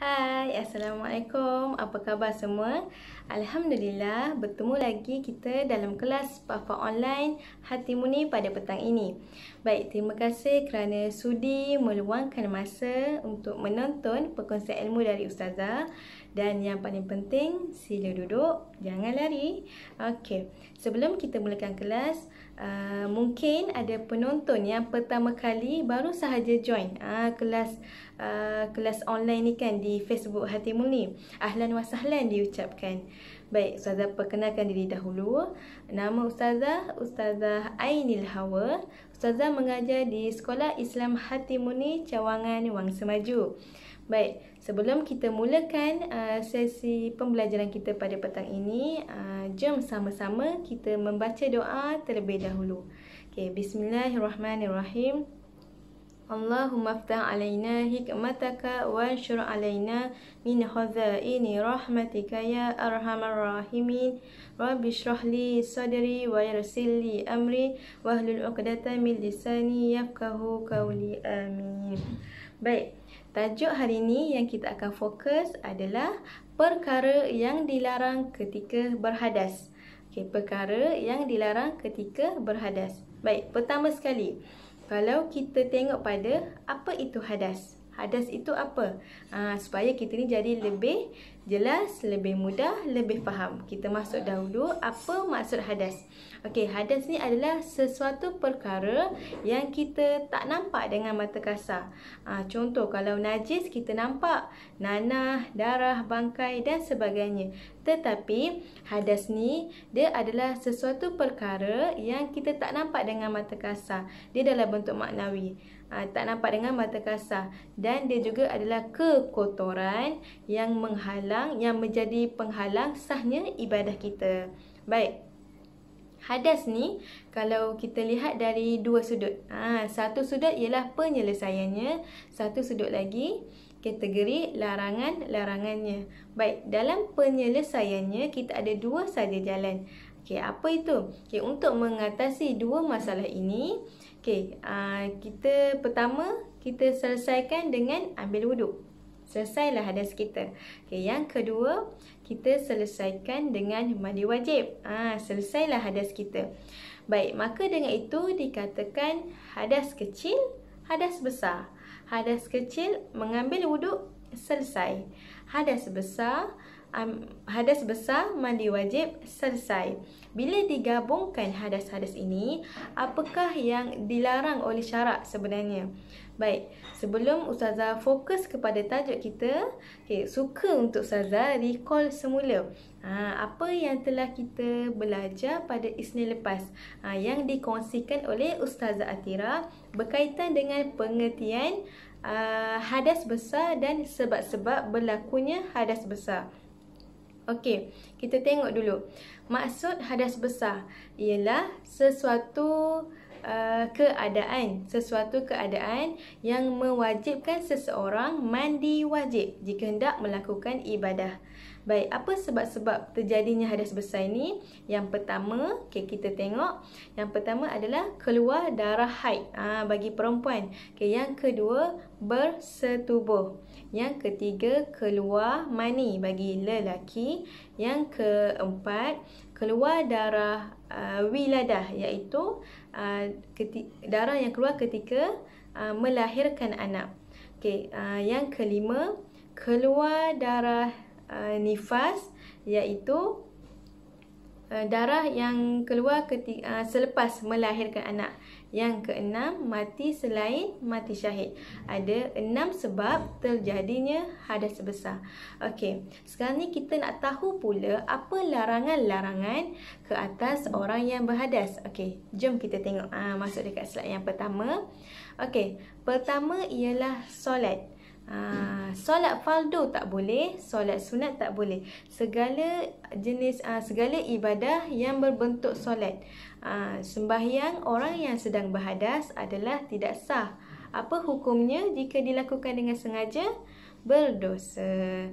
Hai, Assalamualaikum. Apa khabar semua? Alhamdulillah, bertemu lagi kita dalam kelas Pafa Online Hatimuni pada petang ini. Baik, terima kasih kerana sudi meluangkan masa untuk menonton perkongsian ilmu dari Ustazah. Dan yang paling penting, sila duduk, jangan lari. Okey, sebelum kita mulakan kelas, mungkin ada penonton yang pertama kali baru sahaja join kelas online ni kan di Facebook Hatimuni. Ahlan wa sahlan diucapkan. Baik, Ustazah perkenalkan diri dahulu. Nama Ustazah Ainil Hawa. Ustazah mengajar di Sekolah Islam Hatimuni Cawangan Wang Semaju. Baik, sebelum kita mulakan sesi pembelajaran kita pada petang ini, jom sama-sama kita membaca doa terlebih dahulu. Okay, Bismillahirrahmanirrahim. Allahumma aftah alaina hikmataka wa anshur alaina min khazaini rahmatika ya arhamar rahimin. Rabbi shrah li sadri wa yassir li amri wahlul 'uqdatam min lisani yafqahu qawli. Amin. Baik, tajuk hari ini yang kita akan fokus adalah perkara yang dilarang ketika berhadas. Okey, perkara yang dilarang ketika berhadas. Baik, pertama sekali, kalau kita tengok pada apa itu hadas. Hadas itu apa? Supaya kita ni jadi lebih jelas, lebih mudah, lebih faham. Kita masuk dahulu apa maksud hadas. Okey, hadas ni adalah sesuatu perkara yang kita tak nampak dengan mata kasar. Contoh, kalau najis kita nampak nanah, darah, bangkai dan sebagainya. Tetapi hadas ni dia adalah sesuatu perkara yang kita tak nampak dengan mata kasar. Dia dalam bentuk maknawi. Tak nampak dengan mata kasar, dan dia juga adalah kekotoran yang menghalang, yang menjadi penghalang sahnya ibadah kita. Baik, hadas ni kalau kita lihat dari dua sudut. Satu sudut ialah penyelesaiannya, satu sudut lagi kategori larangannya. Baik, dalam penyelesaiannya kita ada dua saja jalan. Okey, apa itu? Okey, untuk mengatasi dua masalah ini, pertama kita selesaikan dengan ambil wuduk. Selesailah hadas kita. Okey, yang kedua kita selesaikan dengan mandi wajib. Selesailah hadas kita. Baik, maka dengan itu dikatakan hadas kecil, hadas besar. Hadas kecil mengambil wuduk selesai. Hadas besar mandi wajib selesai. Bila digabungkan hadas-hadas ini, apakah yang dilarang oleh syarak sebenarnya? Baik, sebelum Ustazah fokus kepada tajuk kita, suka untuk Ustazah recall semula apa yang telah kita belajar pada Isnin lepas, yang dikongsikan oleh Ustazah Atira berkaitan dengan pengertian hadas besar dan sebab-sebab berlakunya hadas besar. Okey, kita tengok dulu. Maksud hadas besar ialah sesuatu keadaan yang mewajibkan seseorang mandi wajib jika hendak melakukan ibadah. Baik, apa sebab-sebab terjadinya hadas besar ini? Yang pertama, kita tengok. Yang pertama adalah keluar darah haid bagi perempuan. Yang kedua, bersetubuh. Yang ketiga, keluar mani bagi lelaki. Yang keempat, keluar darah wiladah, iaitu darah yang keluar ketika melahirkan anak. Yang kelima, keluar darah nifas, iaitu darah yang keluar selepas melahirkan anak. Yang keenam, mati selain mati syahid. Ada 6 sebab terjadinya hadas besar. Okey, sekarang ni kita nak tahu pula apa larangan-larangan ke atas orang yang berhadas. Okey, jom kita tengok. Masuk dekat slide yang pertama. Okey, pertama ialah solat. Solat fardu tak boleh, solat sunat tak boleh. Segala ibadah yang berbentuk solat. Sembahyang orang yang sedang berhadas adalah tidak sah. Apa hukumnya jika dilakukan dengan sengaja? Berdosa.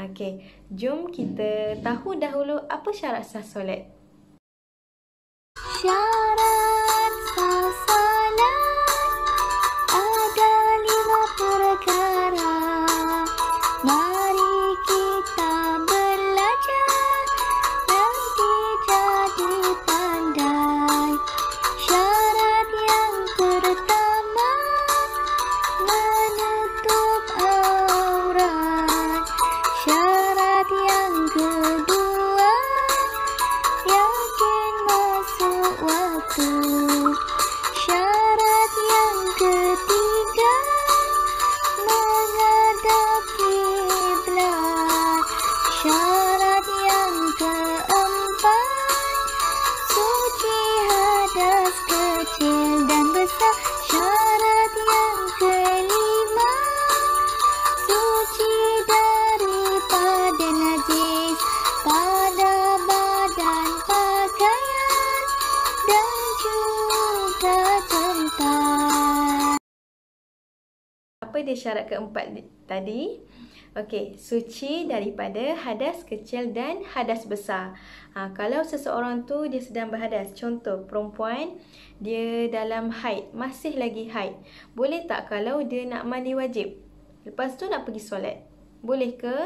Okey, jom kita tahu dahulu apa syarat sah solat. Syarat sah solat ada 5 perkara. Apa dia syarat keempat tadi? Okey, suci daripada hadas kecil dan hadas besar. Kalau seseorang tu dia sedang berhadas, contoh perempuan dia dalam haid, masih lagi haid, boleh tak kalau dia nak mandi wajib, lepas tu nak pergi solat? Boleh ke?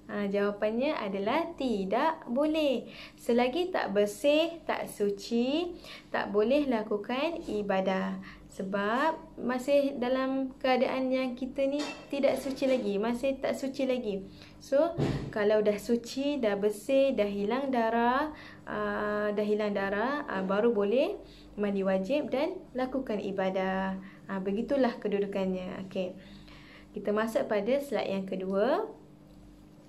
Jawapannya adalah tidak boleh. Selagi tak bersih, tak suci, tak boleh lakukan ibadah. Sebab masih dalam keadaan yang kita ni tidak suci lagi, masih tak suci lagi. So, kalau dah suci, dah bersih, dah hilang darah, baru boleh mandi wajib dan lakukan ibadah. Begitulah kedudukannya. Okey. Kita masuk pada slide yang kedua.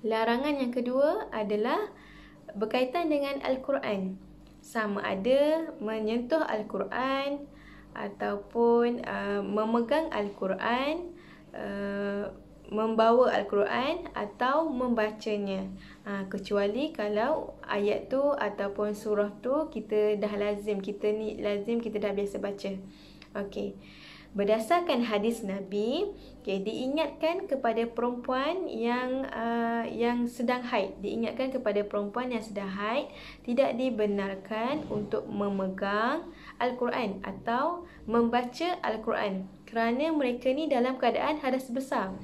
Larangan yang kedua adalah berkaitan dengan Al-Quran. Sama ada menyentuh Al-Quran ataupun memegang Al-Quran, membawa Al-Quran atau membacanya. Kecuali kalau ayat tu ataupun surah tu kita dah lazim, kita dah biasa baca. Okey. Berdasarkan hadis Nabi, diingatkan kepada perempuan yang sedang haid, diingatkan kepada perempuan yang sedang haid tidak dibenarkan untuk memegang Al-Quran atau membaca Al-Quran kerana mereka ni dalam keadaan hadas besar.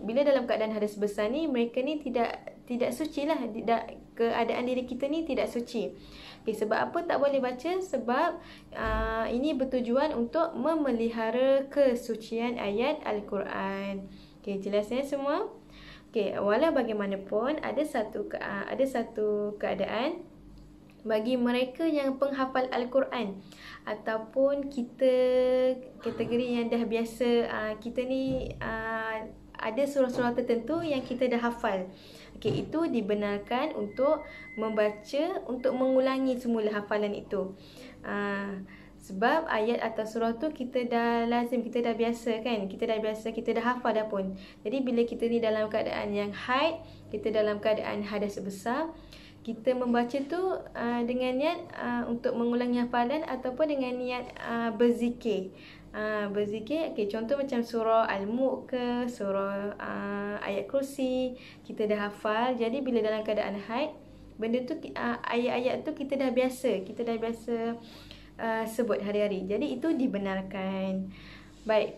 Bila dalam keadaan hadas besar ni, mereka ni tidak suci lah, keadaan diri kita ni tidak suci. Sebab apa tak boleh baca? Sebab ini bertujuan untuk memelihara kesucian ayat Al-Quran. Jelasnya semua? Walau bagaimanapun, ada satu keadaan bagi mereka yang penghafal Al-Quran ataupun kita kategori yang dah biasa, kita ni ada surah-surah tertentu yang kita dah hafal. Itu dibenarkan untuk membaca, untuk mengulangi semula hafalan itu. Sebab ayat atau surah tu kita dah lazim, kita dah biasa kan, kita dah hafal dah pun. Jadi bila kita ni dalam keadaan yang haid, kita dalam keadaan hadas besar, kita membaca tu dengan niat untuk mengulangi hafalan ataupun dengan niat berzikir. Berzikir, contoh macam surah Al-Mulk ke, surah ayat kursi, kita dah hafal. Jadi bila dalam keadaan haid, benda tu, ayat-ayat tu kita dah biasa sebut hari-hari. Jadi itu dibenarkan. Baik,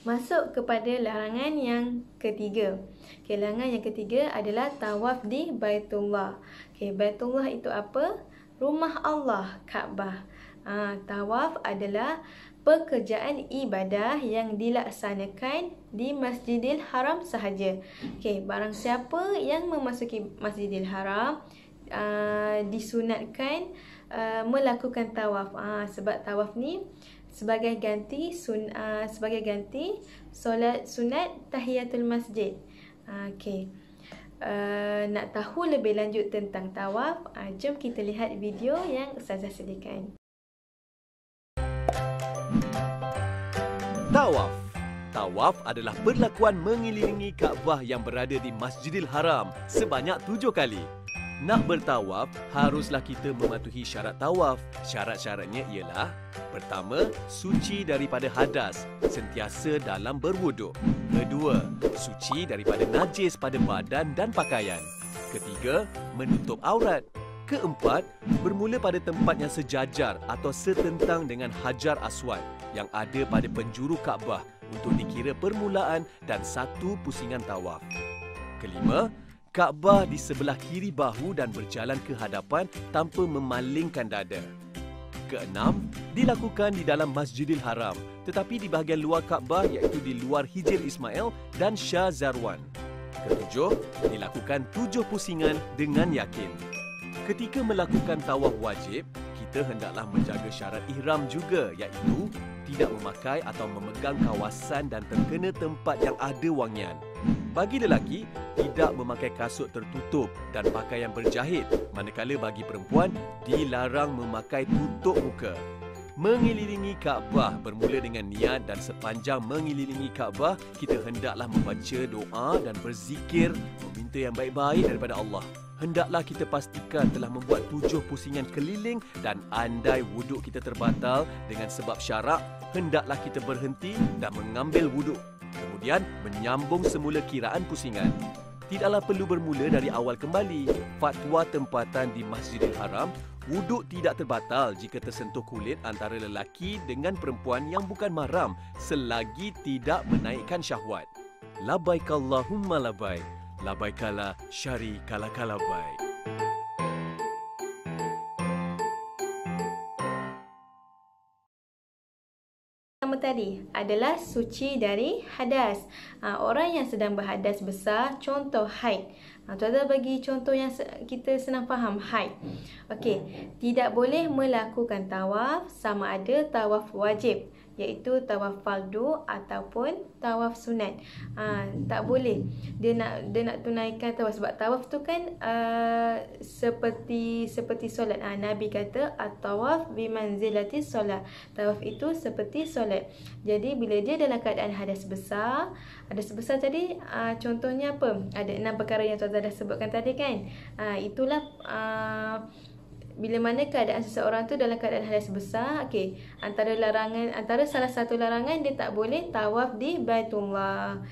masuk kepada larangan yang ketiga. Larangan yang ketiga adalah tawaf di Baitullah. Baitullah itu apa? Rumah Allah, Kaabah. Tawaf adalah pekerjaan ibadah yang dilaksanakan di Masjidil Haram sahaja. Barang siapa yang memasuki Masjidil Haram disunatkan melakukan tawaf. Sebab tawaf ni sebagai ganti solat sunat tahiyatul masjid. Nak tahu lebih lanjut tentang tawaf, jom kita lihat video yang Ustazah sediakan. Tawaf. Tawaf adalah perlakuan mengelilingi Kaabah yang berada di Masjidil Haram sebanyak 7 kali. Nak bertawaf, haruslah kita mematuhi syarat tawaf. Syarat-syaratnya ialah: pertama, suci daripada hadas, sentiasa dalam berwuduk. Kedua, suci daripada najis pada badan dan pakaian. Ketiga, menutup aurat. Keempat, bermula pada tempat yang sejajar atau setentang dengan Hajar Aswad yang ada pada penjuru Kaabah untuk dikira permulaan dan satu pusingan tawaf. Kelima, Kaabah di sebelah kiri bahu dan berjalan ke hadapan tanpa memalingkan dada. Keenam, dilakukan di dalam Masjidil Haram tetapi di bahagian luar Kaabah iaitu di luar Hijr Ismail dan Shah Zarwan. Ketujuh, dilakukan 7 pusingan dengan yakin. Ketika melakukan tawaf wajib, kita hendaklah menjaga syarat ihram juga iaitu tidak memakai atau memegang kawasan dan terkena tempat yang ada wangian. Bagi lelaki, tidak memakai kasut tertutup dan pakaian berjahit, manakala bagi perempuan dilarang memakai tutup muka. Mengelilingi Kaabah bermula dengan niat dan sepanjang mengelilingi Kaabah, kita hendaklah membaca doa dan berzikir, meminta yang baik-baik daripada Allah. Hendaklah kita pastikan telah membuat 7 pusingan keliling dan andai wuduk kita terbatal dengan sebab syarak, hendaklah kita berhenti dan mengambil wuduk. Kemudian menyambung semula kiraan pusingan. Tidaklah perlu bermula dari awal kembali. Fatwa tempatan di Masjidil Haram, wuduk tidak terbatal jika tersentuh kulit antara lelaki dengan perempuan yang bukan mahram selagi tidak menaikkan syahwat. Labbaik Allahumma labbaik. Labbaikala syarikala labbaik. Pertama tadi adalah suci dari hadas. Orang yang sedang berhadas besar, contoh haid. Tuan-tuan bagi contoh yang kita senang faham, haid. Okey, tidak boleh melakukan tawaf sama ada tawaf wajib, iaitu tawaf fardu ataupun tawaf sunat. Tak boleh dia nak tunaikan tawaf, sebab tawaf tu kan seperti solat. Nabi kata at-tawaf bimanzilati solat. Tawaf itu seperti solat. Jadi bila dia dalam keadaan hadas besar tadi, contohnya apa? Ada 6 perkara yang tuan-tuan dah sebutkan tadi kan. Itulah bila mana keadaan seseorang tu dalam keadaan hadas besar, okey, antara salah satu larangan, dia tak boleh tawaf di Baitullah.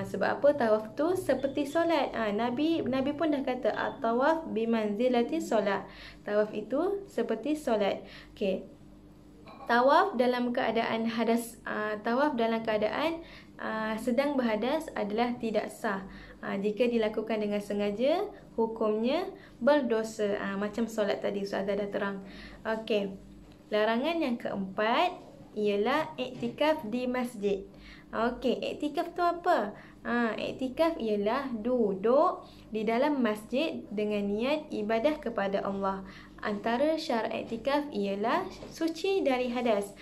Sebab apa? Tawaf tu seperti solat. Nabi pun dah kata at-tawaf bimanzilati solat. Tawaf itu seperti solat. Okey. Tawaf dalam keadaan hadas, tawaf dalam keadaan sedang berhadas adalah tidak sah. Jika dilakukan dengan sengaja, hukumnya berdosa. Macam solat tadi Ustazah dah terang. Okey. Larangan yang keempat ialah iktikaf di masjid. Okey, iktikaf tu apa? Iktikaf ialah duduk di dalam masjid dengan niat ibadah kepada Allah. Antara syarat iktikaf ialah suci dari hadas.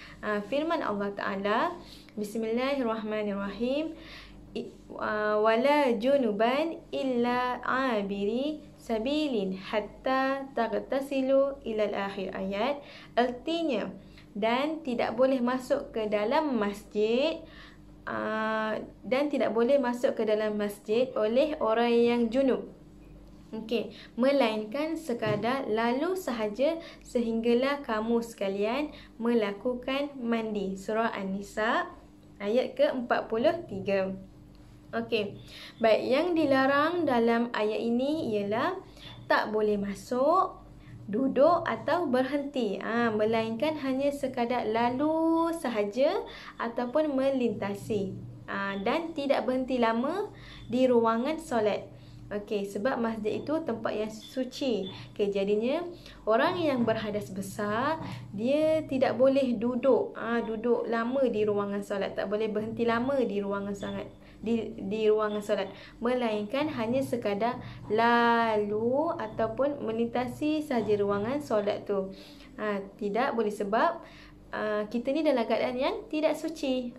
Firman Allah Ta'ala, Bismillahirrahmanirrahim, wala junuban illa abiri sabilin hatta tagtasilu ilal akhir ayat. Artinya, dan tidak boleh masuk ke dalam masjid oleh orang yang junub. Okey, melainkan sekadar lalu sahaja sehinggalah kamu sekalian melakukan mandi. Surah An-Nisa ayat ke-43. Okey. Baik, yang dilarang dalam ayat ini ialah tak boleh masuk, duduk atau berhenti. Melainkan hanya sekadar lalu sahaja ataupun melintasi. Dan tidak berhenti lama di ruangan solat. Okey, sebab masjid itu tempat yang suci. Okey, jadinya orang yang berhadas besar, dia tidak boleh duduk lama di ruangan solat, tak boleh berhenti lama di ruangan solat. Di ruangan solat, melainkan hanya sekadar lalu ataupun melintasi sahaja ruangan solat tu. Tidak boleh sebab kita ni dalam keadaan yang tidak suci.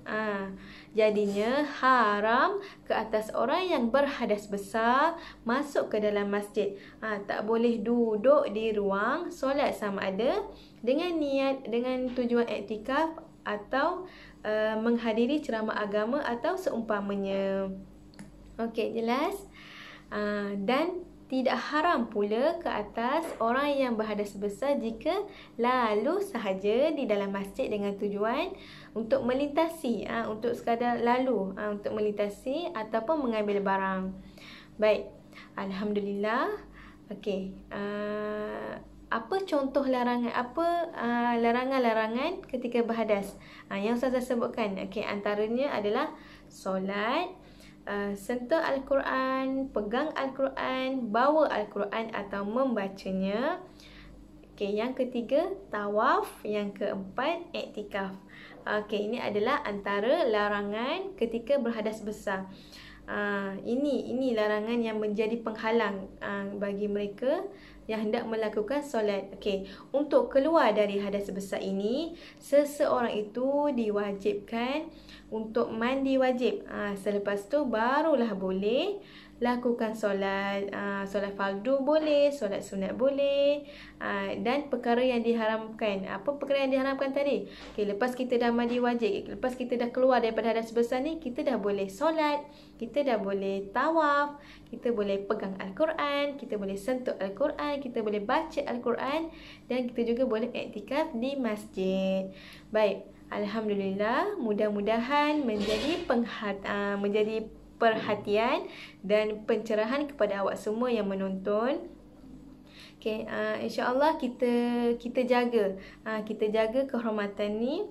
Jadinya haram ke atas orang yang berhadas besar masuk ke dalam masjid. Tak boleh duduk di ruang solat sama ada dengan tujuan iktikaf atau menghadiri ceramah agama atau seumpamanya. Okey, jelas? Dan tidak haram pula ke atas orang yang berhadas besar jika lalu sahaja di dalam masjid dengan tujuan untuk melintasi, untuk sekadar lalu, untuk melintasi ataupun mengambil barang. Baik, alhamdulillah. Okey, apa contoh larangan, larangan-larangan ketika berhadas yang Ustazah sebutkan? Okey, antaranya adalah solat, sentuh Al-Quran, pegang Al-Quran, bawa Al-Quran atau membacanya. Okey, yang ketiga tawaf, yang keempat iktikaf. Okey, ini adalah antara larangan ketika berhadas besar. Ini larangan yang menjadi penghalang bagi mereka yang hendak melakukan solat. Okey, untuk keluar dari hadas besar ini, seseorang itu diwajibkan untuk mandi wajib. Selepas tu barulah boleh lakukan solat. Solat fardu boleh, solat sunat boleh. Dan perkara yang diharamkan. Apa perkara yang diharamkan tadi? Okay, lepas kita dah mandi wajib, lepas kita dah keluar daripada hadas besar ni, kita dah boleh solat, kita dah boleh tawaf, kita boleh pegang Al-Quran, kita boleh sentuh Al-Quran, kita boleh baca Al-Quran, dan kita juga boleh iktikaf di masjid. Baik, alhamdulillah, mudah-mudahan menjadi perhatian dan pencerahan kepada awak semua yang menonton. Okay, insya-Allah kita jaga kehormatan ni.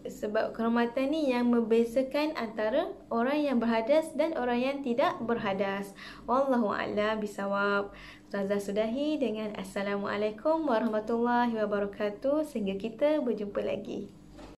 Sebab kehormatan ni yang membezakan antara orang yang berhadas dan orang yang tidak berhadas. Wallahu a'lam bisawab. Ustazah sudahi dengan Assalamualaikum warahmatullahi wabarakatuh. Sehingga kita berjumpa lagi.